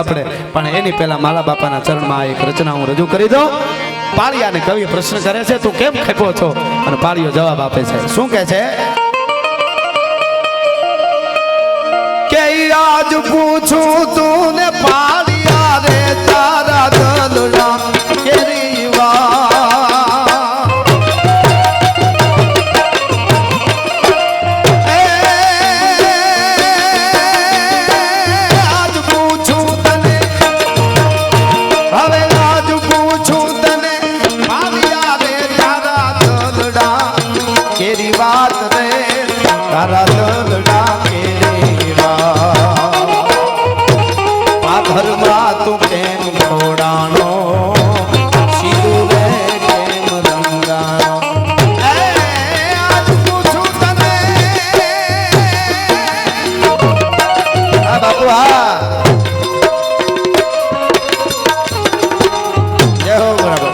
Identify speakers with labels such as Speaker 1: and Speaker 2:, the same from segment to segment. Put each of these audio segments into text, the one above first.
Speaker 1: આપણે પણ એની પહેલા માલા બાપાના ચરણમાં એક રચના હું રજૂ કરી દઉં. પાળિયાને કવિ પ્રશ્ન કરે છે, તું કેમ ખેપો છો? અને પાળિયો જવાબ આપે છે. શું કહે છે કે આજ પૂછું તું ને પાળિયા રે તારા દલડા કેરી વાત રે તારા દલડા કેરી વાત ઘરમાં તું કેમ ઘોડાનો સીધું રે કેમ રંગાનો આજ પૂછું તને હા બાપુ હા જય હો બરાબર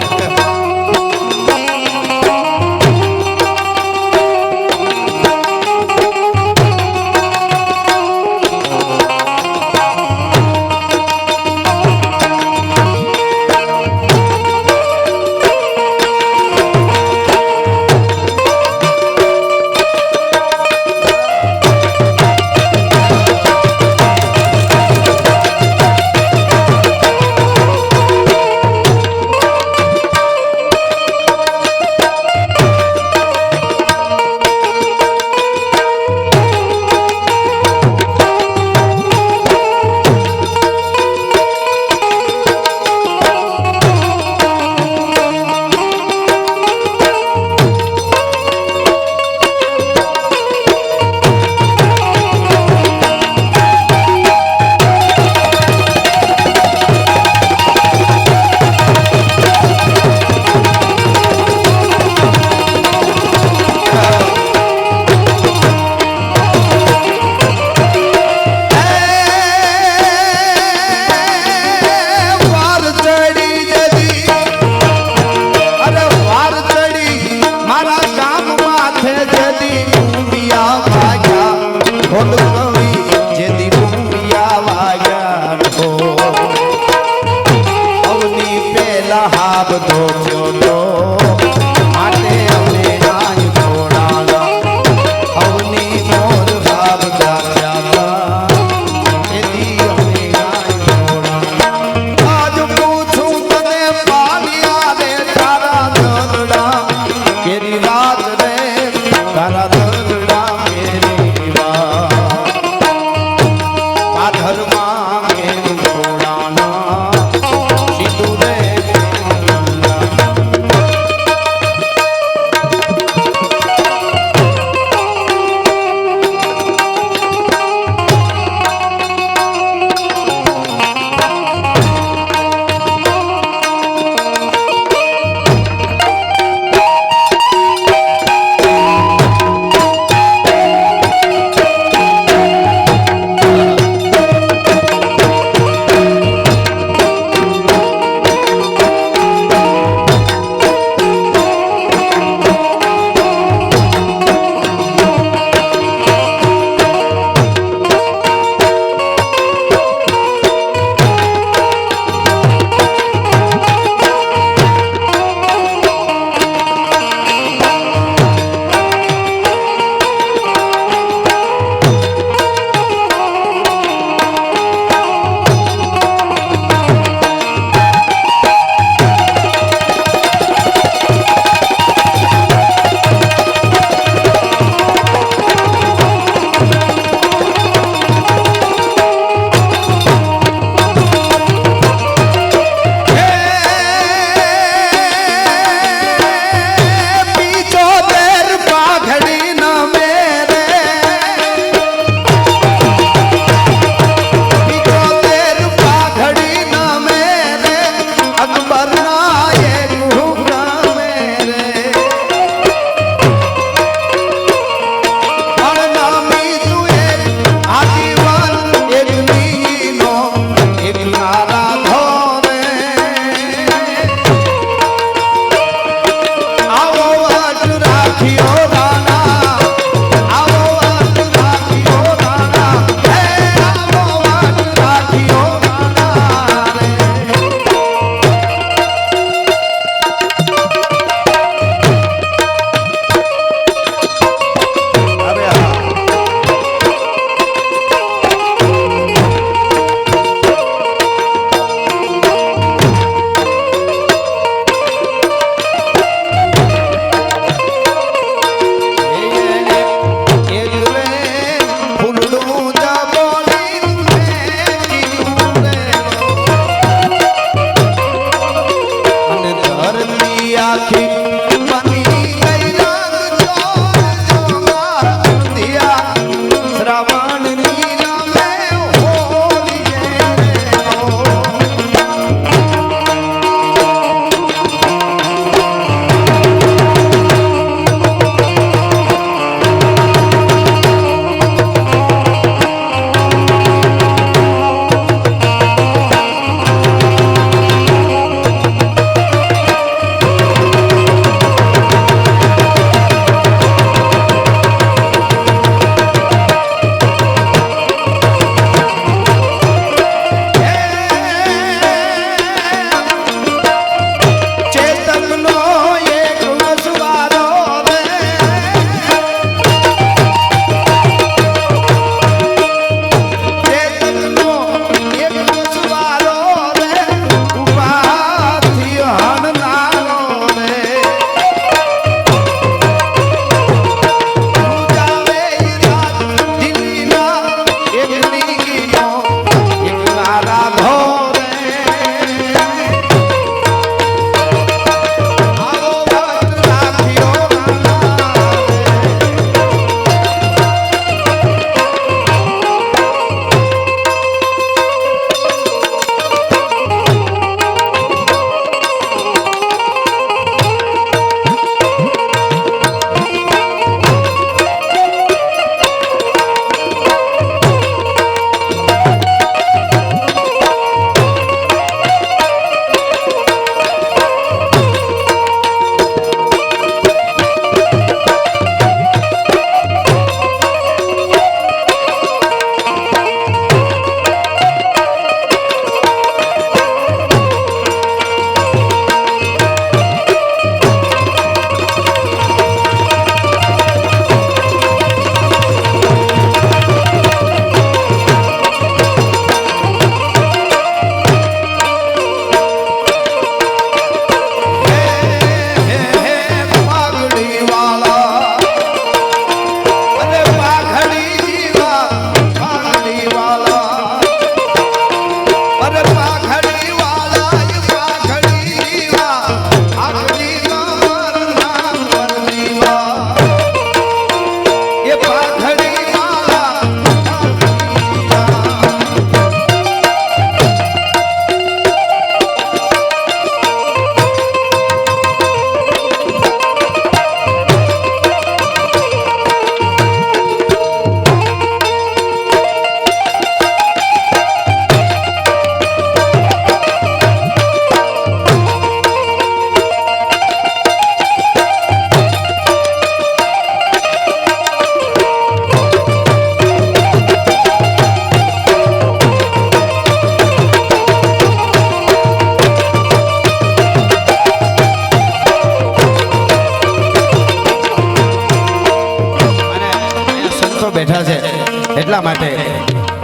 Speaker 1: એટલા માટે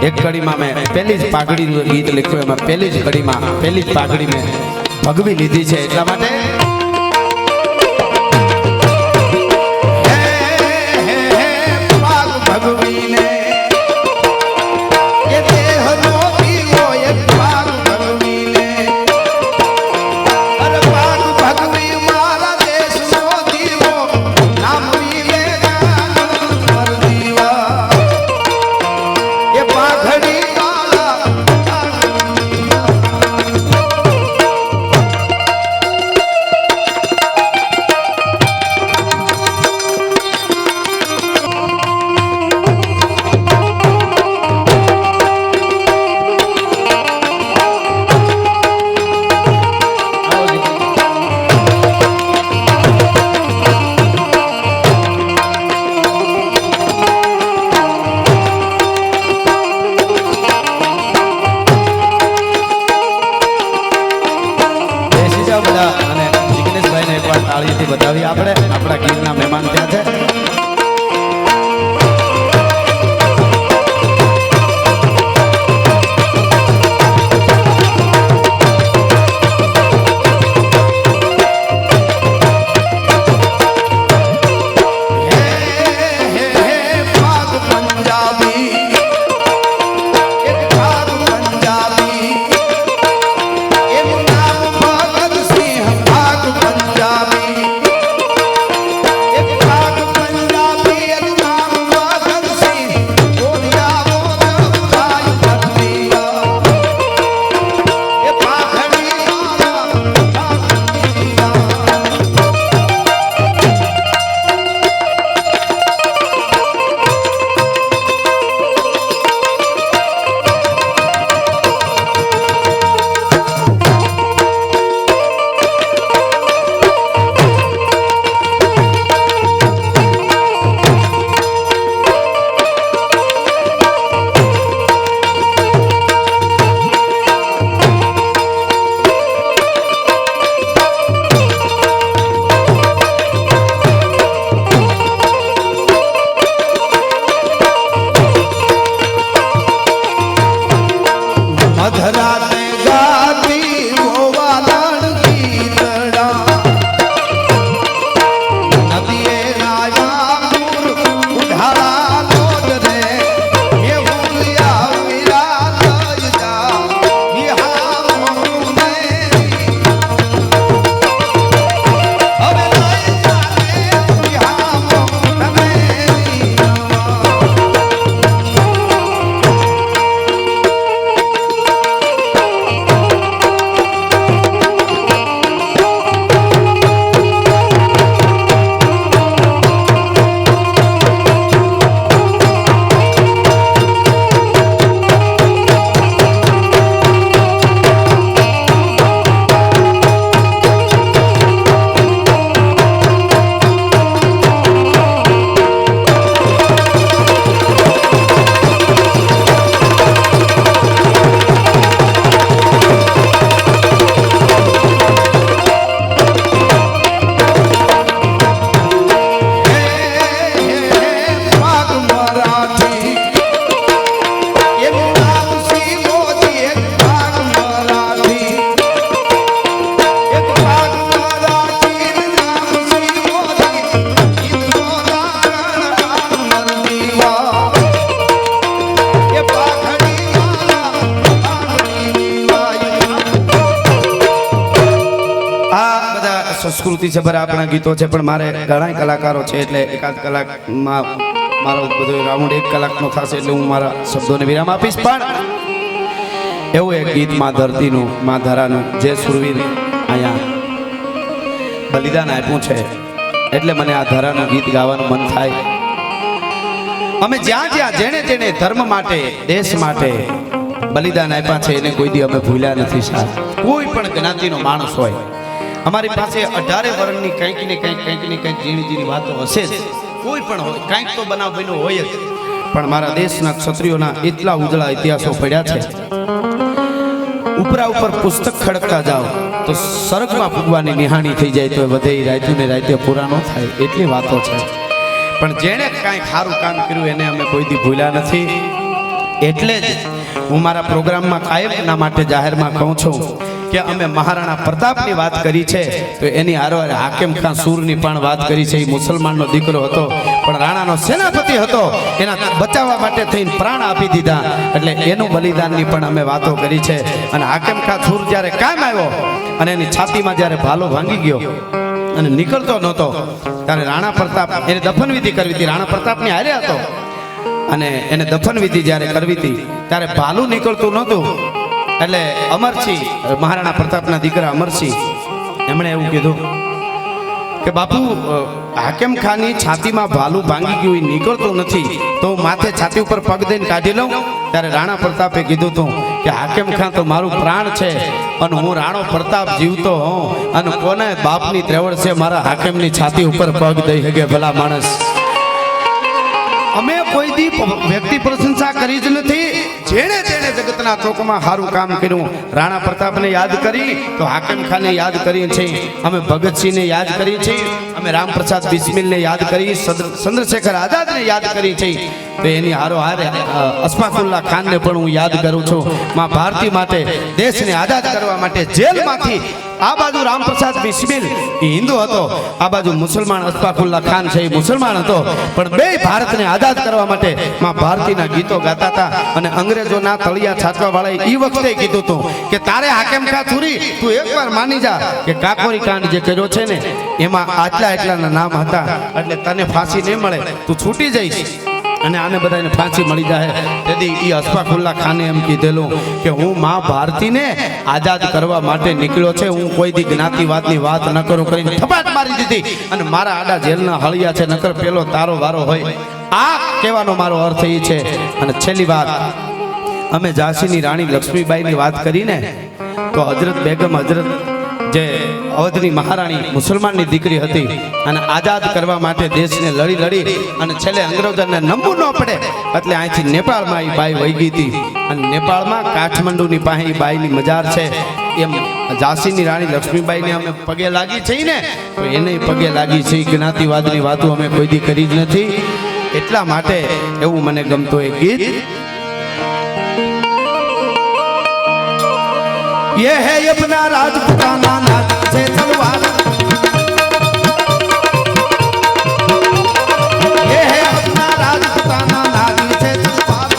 Speaker 1: એક કડીમાં મેં પહેલી જ પાઘડીનું ગીત લખ્યું, એમાં પહેલી જ કડીમાં પહેલી જ પાઘડી મેં ભગવી લીધી છે. એટલા માટે ભગવીને બતાવી આપણે આપણા ગીરના મહેમાન ત્યાં છે. સંસ્કૃતિ છે બરાબર, આપણા ગીતો છે, પણ મારે ઘણા કલાકારો છે એટલે એકાદ કલાકમાં મારો બધો રાઉન્ડ 1 કલાકનો થશે એટલે હું મારા શબ્દોને વિરામ આપીશ. પણ એવું એક ગીત માં ધરતીનું માં ધરાનું જે સુરવીર અહીંયા બલિદાન આપ્યું છે એટલે મને આ ધરાનું ગીત ગાવાનું મન થાય. અમે જ્યાં જ્યાં જેણે જેણે ધર્મ માટે દેશ માટે બલિદાન આપ્યા છે એને કોઈ દી અમે ભૂલ્યા નથી સાહેબ. કોઈ પણ જ્ઞાતિનો માણસ હોય, અમારી પાસે 18 વર્ણની કંઈક ને કંઈક ઝીણી ઝીણી વાતો હશે જ, કોઈ પણ હોય, કંઈક તો બનાવ બન્યો હોય જ. પણ મારા દેશના ક્ષત્રિયોના એટલા ઉજળા ઇતિહાસો પડ્યા છે. ઉપરા ઉપર પુસ્તક ખડકતા જાઓ તો સ્વર્ગમાં પૂગવાની નિહાણી થઈ જાય તો વધે રાયતું ને રાયતે પૂરા ન થાય એટલી વાતો છે. પણ જેણે કાંઈ સારું કામ કર્યું એને અમે કોઈ દી ભૂલ્યા નથી. એટલે જ હું મારા પ્રોગ્રામમાં કાયમના માટે જાહેરમાં કહું છું કે અમે મહારાણા પ્રતાપની વાત કરી છે તો એની હારે હાકેમ ખાન સૂરની પણ વાત કરી છે. એ મુસલમાનનો દીકરો હતો પણ રાણાનો સેનાપતિ હતો, એના બચાવવા માટે થઈને પ્રાણ આપી દીધા, એટલે એનું બલિદાનની પણ અમે વાતો કરી છે. અને હાકેમ ખાન સૂર જ્યારે કામ આવ્યો અને એની છાતીમાં જ્યારે ભાલો ભાંગી ગયો અને નીકળતો નહોતો ત્યારે રાણા પ્રતાપ એને દફન વિધિ કરવી હતી. રાણા પ્રતાપની હારે હતો અને એને દફન વિધિ જ્યારે કરવી હતી ત્યારે ભાલું નીકળતું નહોતું. એટલે અમરસિંહ, મહારાણા પ્રતાપના દીકરા અમરસિંહ, એમણે એવું કીધું કે બાપુ હાકેમ ખાનની છાતીમાં ભાલું ભાંગી ગયું, એ નીકળતું નથી, તો હું માથે છાતી ઉપર પગ દઈને કાઢી લઉં. ત્યારે રાણા પ્રતાપે કીધું હતું કે હાકેમ ખાન તો મારું પ્રાણ છે અને હું રાણો પ્રતાપ જીવતો હોઉં અને કોને બાપની ત્રેવડ છે મારા હાકેમની છાતી ઉપર પગ દઈ શકે ભલા માણસ. અમે કોઈ દી વ્યક્તિ પ્રશંસા કરી જ નથી. જેણે જેણે જગતના ચોકમાં સારું કામ કર્યું, રાણા પ્રતાપને યાદ કરી તો હાકેમ ખાનને યાદ કરી છે, અમે ભગતસિંહને યાદ કરી છે, અમે રામપ્રસાદ બિસ્મિલને યાદ કરી, ચંદ્રશેખર આઝાદને યાદ કરી છે. તો એની હારો હારે અશફાકુલ્લા ખાનને પણ હું યાદ કરું છું. માં ભારતી માટે, દેશને આઝાદ કરવા માટે જેલમાંથી આ બાજુ રામપ્રસાદ બિસ્મિલ એ હિન્દુ હતો, આ બાજુ મુસલમાન અશફાકુલ્લા ખાન છે એ મુસલમાન હતો, પણ બે ભારતને આઝાદ કરવા માટે માં ભારતીના ગીતો ગાતા હતા. અને અંગ્રેજોના તળિયા છાંટવા વાળાએ એ વખતે કીધું હતું કે તારે હાકેમ ખાન સૂરી તું એકવાર માની જા કે કાકોરી કાંડ જે કર્યો છે ને એમાં આટલા એટલાના નામ હતા, એટલે તને ફાંસી નહીં મળે, તું છૂટી જઈશ અને આને બધાને ફાંસી મળી જાય. તેથી એ અશફાકુલ્લા ખાને એમ કીધેલું કે હું માં ભારતીને આઝાદ કરવા માટે નીકળ્યો છે, હું કોઈ દી જ્ઞાતિવાદની વાત ન કરું કરીને થપાટ મારી દીધી અને મારા આડા જેલના હળિયા છે, નકર પેલો તારો વારો હોય. આ કહેવાનો મારો અર્થ એ છે. અને છેલ્લી વાત, અમે ઝાંસીની રાણી લક્ષ્મીબાઈની વાત કરીને તો હજરત બેગમ, હજરત જે અવધની મહારાણી મુસલમાનની દીકરી હતી અને આઝાદ કરવા માટે દેશને લડી લડી અને છેલ્લે અંગ્રેજોને નમવું ન પડે એટલે અહીંથી નેપાળમાં એ બાઈ વહી ગઈ હતી. અને નેપાળમાં કાઠમંડુની પાસે એ બાઈની મજાર છે. એમ ઝાંસીની રાણી લક્ષ્મીબાઈને અમે પગે લાગી છે ને તો એને પગે લાગી છે. જ્ઞાતિવાદની વાતો અમે કોઈ દી કરી જ નથી. એટલા માટે એવું મને ગમતું એ ગીત, ये है अपना राजपुताना नाच से तलवार, ये है अपना राजपुताना नाच से तलवार,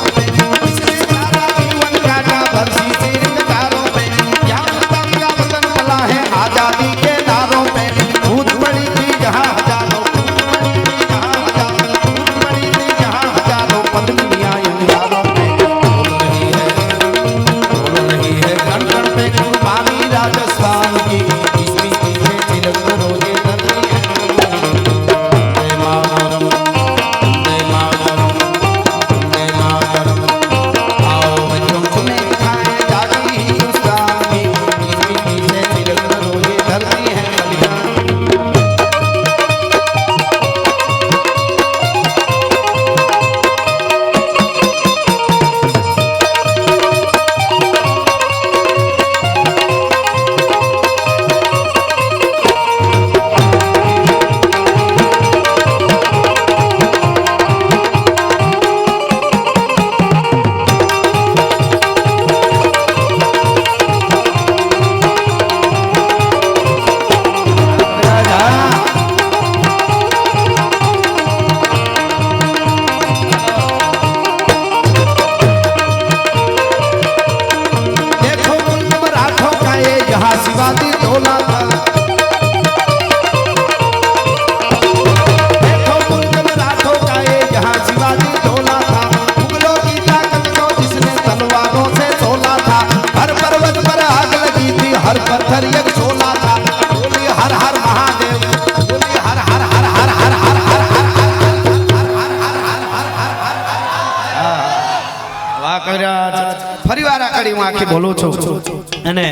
Speaker 1: इसने सारा जीवन काटा बरसी से रिंगदारों पे, यहाँ तक का वतन पला है आजादी के नारों पे, भूत पड़ी थी जहाँ हजारों, भूत पड़ी थी जहाँ हजारों पत्नियाँ अंगारों पे, बोल रही है कण कण पे कुर्बानी राजस्थान की, इसकी पीछे तिलक रोजे धरती है। वंदे मातरम, वंदे मातरम, वंदे मातरम, आओ बच्चों तुम्हें दिखाएं जागी हिंदुस्तान की, इसकी पीछे तिलक रोजे धरती है बलिदान। शिवाजी डोला था, देखो मुल्क मराठों का ये यहाँ शिवाजी डोला था, मुगलों की ताकत को जिसने तलवारों से तोला था, हर पर्वत पर आग लगी थी, हर पत्थर एक शोला था, बोली हर हर महादेव, बोली हर हर हर हर हर हर हर हर वाह कविराज फरीवार आकड़ी હું આખી બોલું છું. અને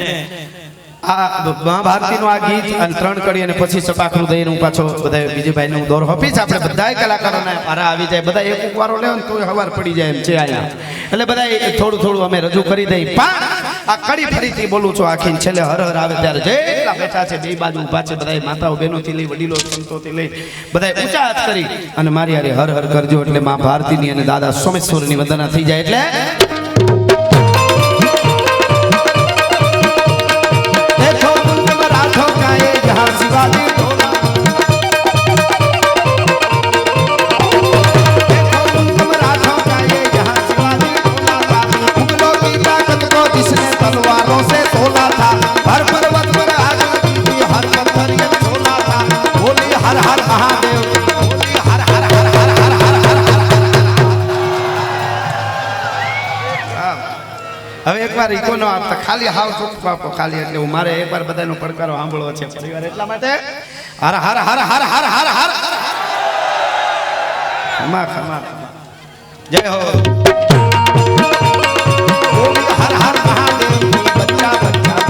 Speaker 1: આ મહાભારતીનું આ ગીત અને 3 કડી અને પછી ચપાખરું દઈને હું પાછો બધા બીજી ભાઈને હું દોર આપીશ. આપણે બધાય કલાકારોને મારા આવી જાય, બધા એક વારો લે ને તો હવાર પડી જાય એમ છે આયા, એટલે બધા થોડું થોડું અમે રજૂ કરી દઈ. પણ આ કડી ફરીથી બોલું છું આખી છેલ્લે હર હર આવે ત્યારે જેટલા બેઠા છે બે બાજુ ઊભા છે બધાય માતાઓ બહેનોથી લઈ વડીલો સંતોથી લઈ બધાય ઊંચા હાથ કરી અને મારી હારે હર હર કરજો એટલે માં ભારતીની અને દાદા સોમેશ્વરની વંદના થઈ જાય એટલે હવે એકવાર ઈકોનો આપતા ખાલી હાવ ચોખ્ખું આપો ખાલી એટલે હું મારે એકવાર બધાનો પડકારો સાંભળવો છે પરિવાર એટલા માટે હર હર હર હર હર હર હર ખમા ખમા જય હો હર હર મહાદેવ બચ્ચા બચ્ચા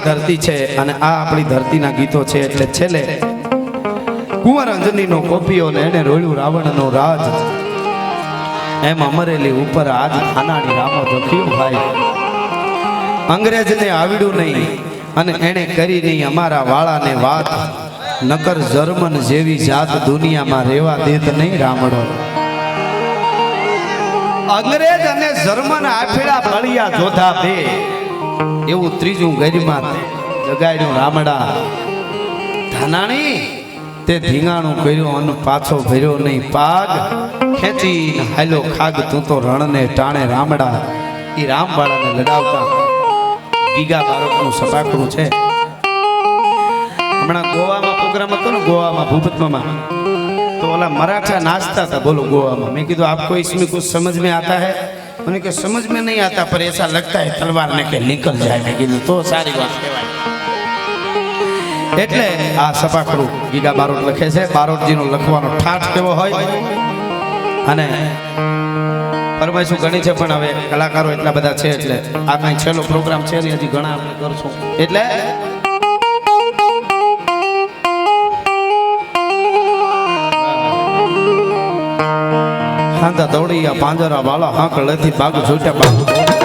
Speaker 1: ધરતી છે અને આ આપણી ધરતીના ગીતો છે એટલે છેલ્લે કુંવર અંજનીનો કોપીઓ ને એને રોળ્યું રાવણનો રાજ એમ અમરેલી ઉપર આજ ખાનાડી રામો દખ્યો ભાઈ અંગ્રેજને આવડ્યું નહીં અને એને કરી નહીં અમારા વાળાને વાત નકર જર્મન જેવી જાત દુનિયામાં રહેવા દેત નહીં રામડો અંગ્રેજ અને જર્મન આફેડા બળિયા જોધા બે એવું ત્રીજું ગરિમા જગાડ્યું રામડા ધાનાણી તે ધીંગાણું કર્યું અને પાછો ભર્યો નહીં પાગ ખેંચી હાલો ખાગ તું તો રણને ટાણે રામડા એ રામવાળાને લડાવતા ગીગા બાળકનું સપાકરું છે હમણાં ગોવામાં પ્રોગ્રામ હતો ને ગોવામાં ભૂપતમાં तो वाला मराठा नाचता था बोलो गोवा में। मैं कीधु आपको इसमें कुछ समझ में आता है? मैंने कहा समझ में नहीं आता पर ऐसा लगता है तलवार ने के निकल जाए। मैं कीधु तो सारी बात कहेवाय। એટલે આ સપાખરું ગીગા બારોટ લખે છે। બારોટજીનો લખવાનો ઠાઠ કેવો હોય અને ફરમાઈશું ઘણી છે પણ હવે કલાકારો એટલા બધા છે એટલે આ કાંઈ છેલ્લો પ્રોગ્રામ છે ને હજી ઘણા આપણે કરશું એટલે હાંધા દોડીયા પાંજરા વાળા હાંક લેથી બાગુ છૂટ્યા બાગુ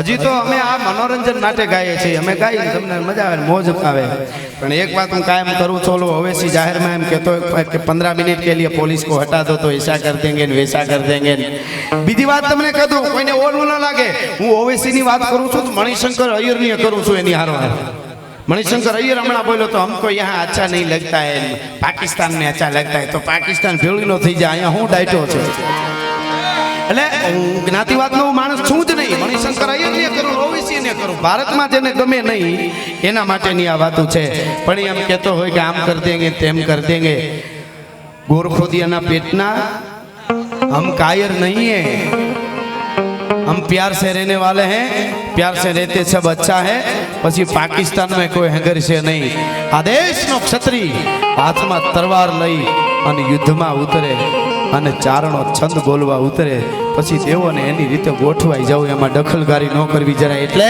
Speaker 1: હજી તો અમે આ મનોરંજન માટે ગાઈએ છીએ, અમે ગાઈએ તમને મજા આવે મોજ આવે, પણ એક बात હું કાયમ કરું છું, ઓલો ओवैसी जाहिर में एम कहते हो कि 15 मिनट के लिए पुलिस को हटा दो तो ऐसा कर देंगे वैसा कर देंगे। બીજી વાત તમને કહું, કોઈને ઓલું ન લાગે, હું ओवैसी ની વાત કરું છું તો મણિશંકર અય્યર ની કરું છું એની હારો। मणिशंकर अय्यर हमारा बोलो तो हमको यहाँ अच्छा नहीं लगता है, पाकिस्तान में अच्छा लगता है, तो पाकिस्तान भेड़ी नो थी जाए, अँ हूँ डाइटो छे એટલે જ્ઞાતિવાદનો હું માણસ છું જ નહીં। મણિશંકર અય્યરને કરું, ઓવૈસીને કરું, ભારતમાં જેને ગમે નહીં એના માટેની આ વાતો છે। પણ એમ કહેતો હોય કે આમ કર દેંગે તેમ કર દેંગે, ગોરખોદિયાના પેટના हम कायर नहीं है, हम प्यार से रहने वाले हैं, प्यार से रहते सब अच्छा है, પછી પાકિસ્તાન में कोई हंगर છે નહીં। આ દેશનો ક્ષત્રિય હાથમાં તલવાર લઈ અને યુદ્ધમાં ઉતરે અને ચારણો છંદ બોલવા ઉતરે, પછી દેવોને એની રીતે ગોઠવાઈ જાવ, એમાં દખલકારી ન કરવી જરાય। એટલે